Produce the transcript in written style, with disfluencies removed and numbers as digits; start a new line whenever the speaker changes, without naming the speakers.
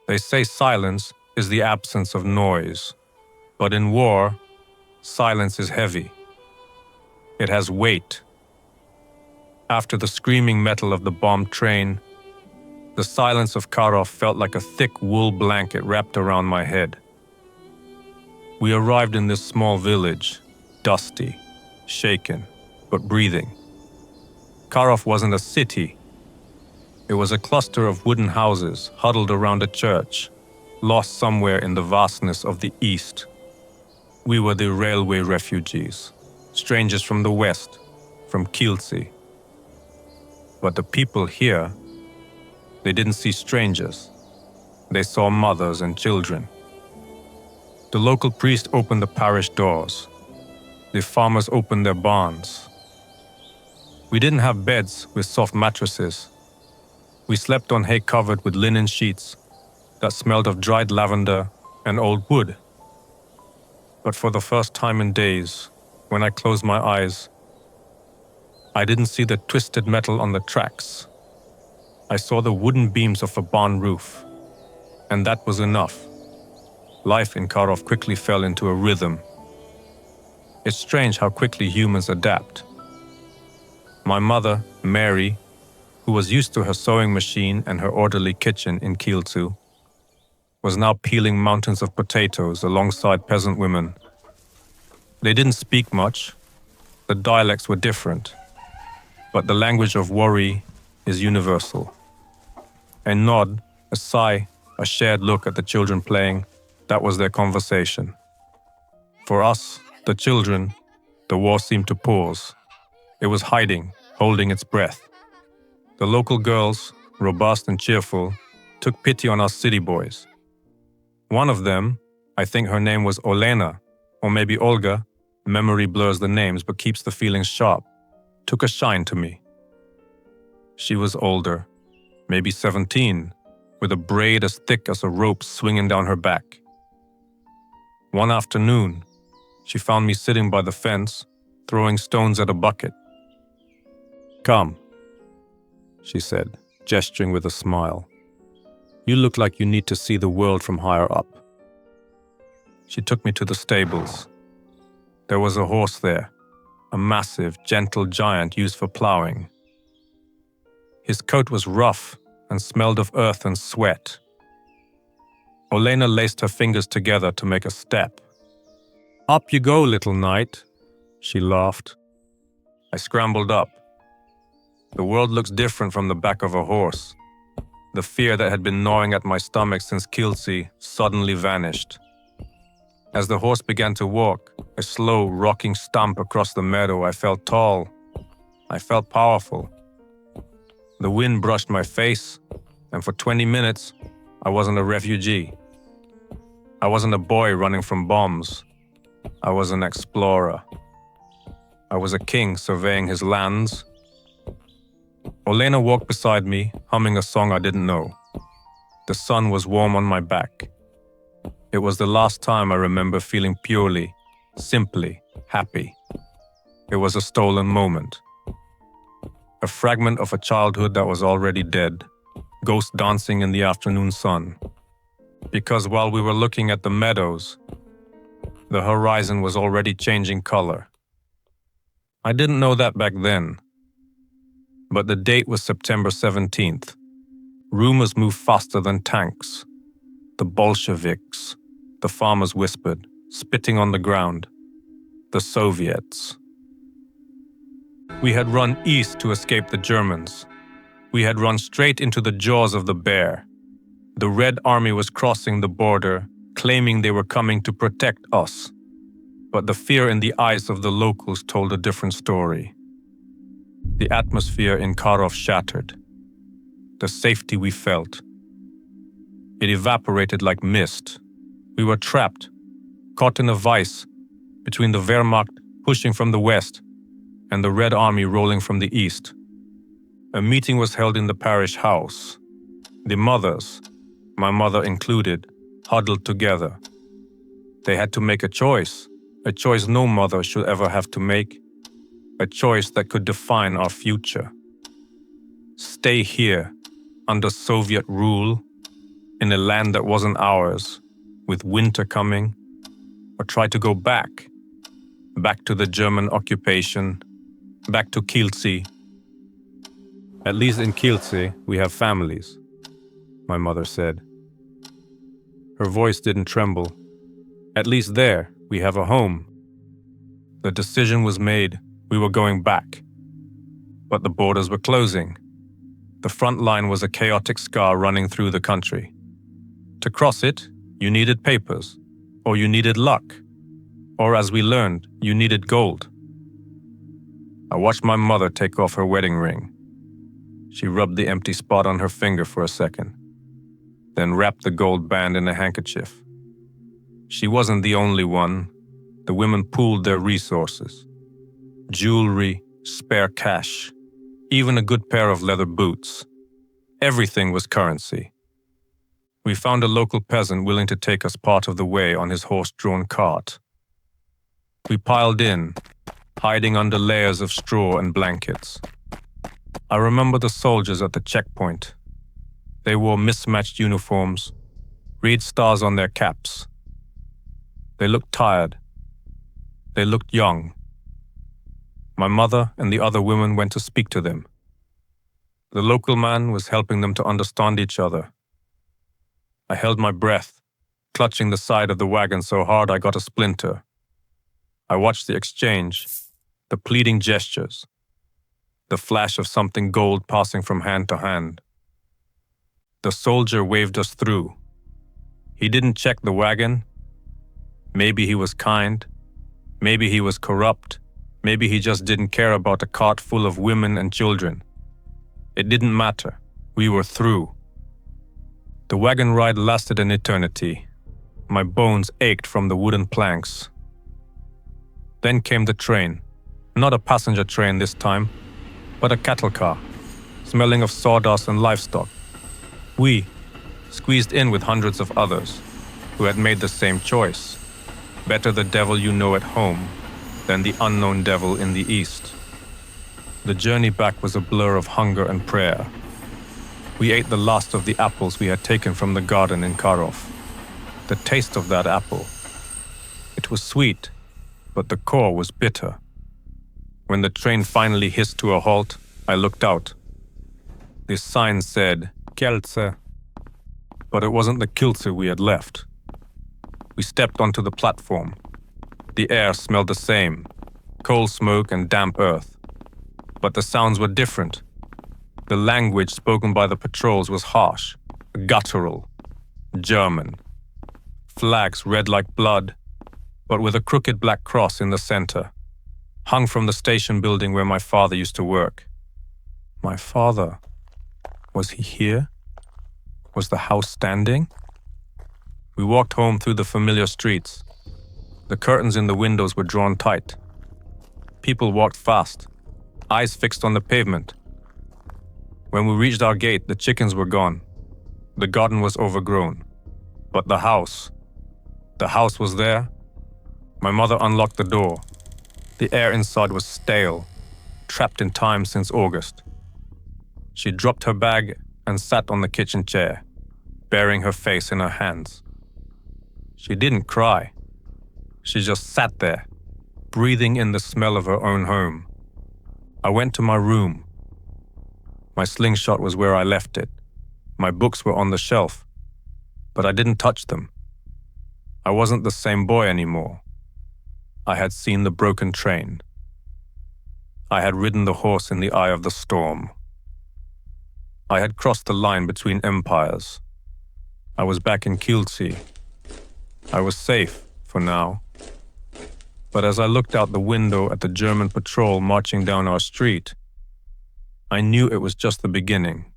They say silence is the absence of noise, but in war, silence is heavy. It has weight. After the screaming metal of the bombed train, the silence of Karów felt like a thick wool blanket wrapped around my head. We arrived in this small village, dusty, shaken, but breathing. Karów wasn't a city. It was a cluster of wooden houses huddled around a church, lost somewhere in the vastness of the east. We were the railway refugees, strangers from the west, from Kielce. But the people here, they didn't see strangers. They saw mothers and children. The local priest opened the parish doors. The farmers opened their barns. We didn't have beds with soft mattresses. We slept on hay covered with linen sheets that smelled of dried lavender and old wood. But for the first time in days, when I closed my eyes, I didn't see the twisted metal on the tracks. I saw the wooden beams of a barn roof, and that was enough. Life in Karów quickly fell into a rhythm. It's strange how quickly humans adapt. My mother, Mary, who was used to her sewing machine and her orderly kitchen in Kielce, was now peeling mountains of potatoes alongside peasant women. They didn't speak much. The dialects were different. But the language of worry is universal. A nod, a sigh, a shared look at the children playing, that was their conversation. For us, the children, the war seemed to pause. It was hiding, holding its breath. The local girls, robust and cheerful, took pity on us city boys. One of them, I think her name was Olena, or maybe Olga, memory blurs the names but keeps the feelings sharp, took a shine to me. She was older, maybe 17, with a braid as thick as a rope swinging down her back. One afternoon, she found me sitting by the fence, throwing stones at a bucket. "Come," she said, gesturing with a smile. "You look like you need to see the world from higher up." She took me to the stables. There was a horse there, a massive, gentle giant used for plowing. His coat was rough and smelled of earth and sweat. Olena laced her fingers together to make a step. "Up you go, little knight," she laughed. I scrambled up. The world looks different from the back of a horse. The fear that had been gnawing at my stomach since Kielce suddenly vanished. As the horse began to walk, a slow, rocking stomp across the meadow, I felt tall. I felt powerful. The wind brushed my face, and for 20 minutes, I wasn't a refugee. I wasn't a boy running from bombs. I was an explorer. I was a king surveying his lands. Olena walked beside me, humming a song I didn't know. The sun was warm on my back. It was the last time I remember feeling purely, simply happy. It was a stolen moment. A fragment of a childhood that was already dead, ghost dancing in the afternoon sun. Because while we were looking at the meadows, the horizon was already changing color. I didn't know that back then. But the date was September 17th. Rumors moved faster than tanks. The Bolsheviks, the farmers whispered, spitting on the ground. The Soviets. We had run east to escape the Germans. We had run straight into the jaws of the bear. The Red Army was crossing the border, claiming they were coming to protect us. But the fear in the eyes of the locals told a different story. The atmosphere in Karów shattered. The safety we felt. It evaporated like mist. We were trapped, caught in a vice, between the Wehrmacht pushing from the west and the Red Army rolling from the east. A meeting was held in the parish house. The mothers, my mother included, huddled together. They had to make a choice no mother should ever have to make, a choice that could define our future. Stay here, under Soviet rule, in a land that wasn't ours, with winter coming, or try to go back to the German occupation, back to Kielce. At least in Kielce, we have families, my mother said. Her voice didn't tremble. At least there, we have a home. The decision was made. We were going back. But the borders were closing. The front line was a chaotic scar running through the country. To cross it, you needed papers, or you needed luck, or as we learned, you needed gold. I watched my mother take off her wedding ring. She rubbed the empty spot on her finger for a second, then wrapped the gold band in a handkerchief. She wasn't the only one. The women pooled their resources. Jewelry, spare cash, even a good pair of leather boots. Everything was currency. We found a local peasant willing to take us part of the way on his horse-drawn cart. We piled in, hiding under layers of straw and blankets. I remember the soldiers at the checkpoint. They wore mismatched uniforms, reed stars on their caps. They looked tired. They looked young. My mother and the other women went to speak to them. The local man was helping them to understand each other. I held my breath, clutching the side of the wagon so hard I got a splinter. I watched the exchange, the pleading gestures, the flash of something gold passing from hand to hand. The soldier waved us through. He didn't check the wagon. Maybe he was kind. Maybe he was corrupt. Maybe he just didn't care about a cart full of women and children. It didn't matter. We were through. The wagon ride lasted an eternity. My bones ached from the wooden planks. Then came the train. Not a passenger train this time, but a cattle car, smelling of sawdust and livestock. We, squeezed in with hundreds of others, who had made the same choice. Better the devil you know at home than the unknown devil in the east. The journey back was a blur of hunger and prayer. We ate the last of the apples we had taken from the garden in Karów. The taste of that apple. It was sweet, but the core was bitter. When the train finally hissed to a halt, I looked out. The sign said, Kielce. But it wasn't the Kielce we had left. We stepped onto the platform. The air smelled the same, coal smoke and damp earth. But the sounds were different. The language spoken by the patrols was harsh, guttural, German. Flags red like blood, but with a crooked black cross in the center, hung from the station building where my father used to work. My father? Was he here? Was the house standing? We walked home through the familiar streets. The curtains in the windows were drawn tight. People walked fast, eyes fixed on the pavement. When we reached our gate, the chickens were gone. The garden was overgrown. But the house was there. My mother unlocked the door. The air inside was stale, trapped in time since August. She dropped her bag and sat on the kitchen chair, burying her face in her hands. She didn't cry. She just sat there, breathing in the smell of her own home. I went to my room. My slingshot was where I left it. My books were on the shelf, but I didn't touch them. I wasn't the same boy anymore. I had seen the broken train. I had ridden the horse in the eye of the storm. I had crossed the line between empires. I was back in Kielce. I was safe, for now. But as I looked out the window at the German patrol marching down our street, I knew it was just the beginning.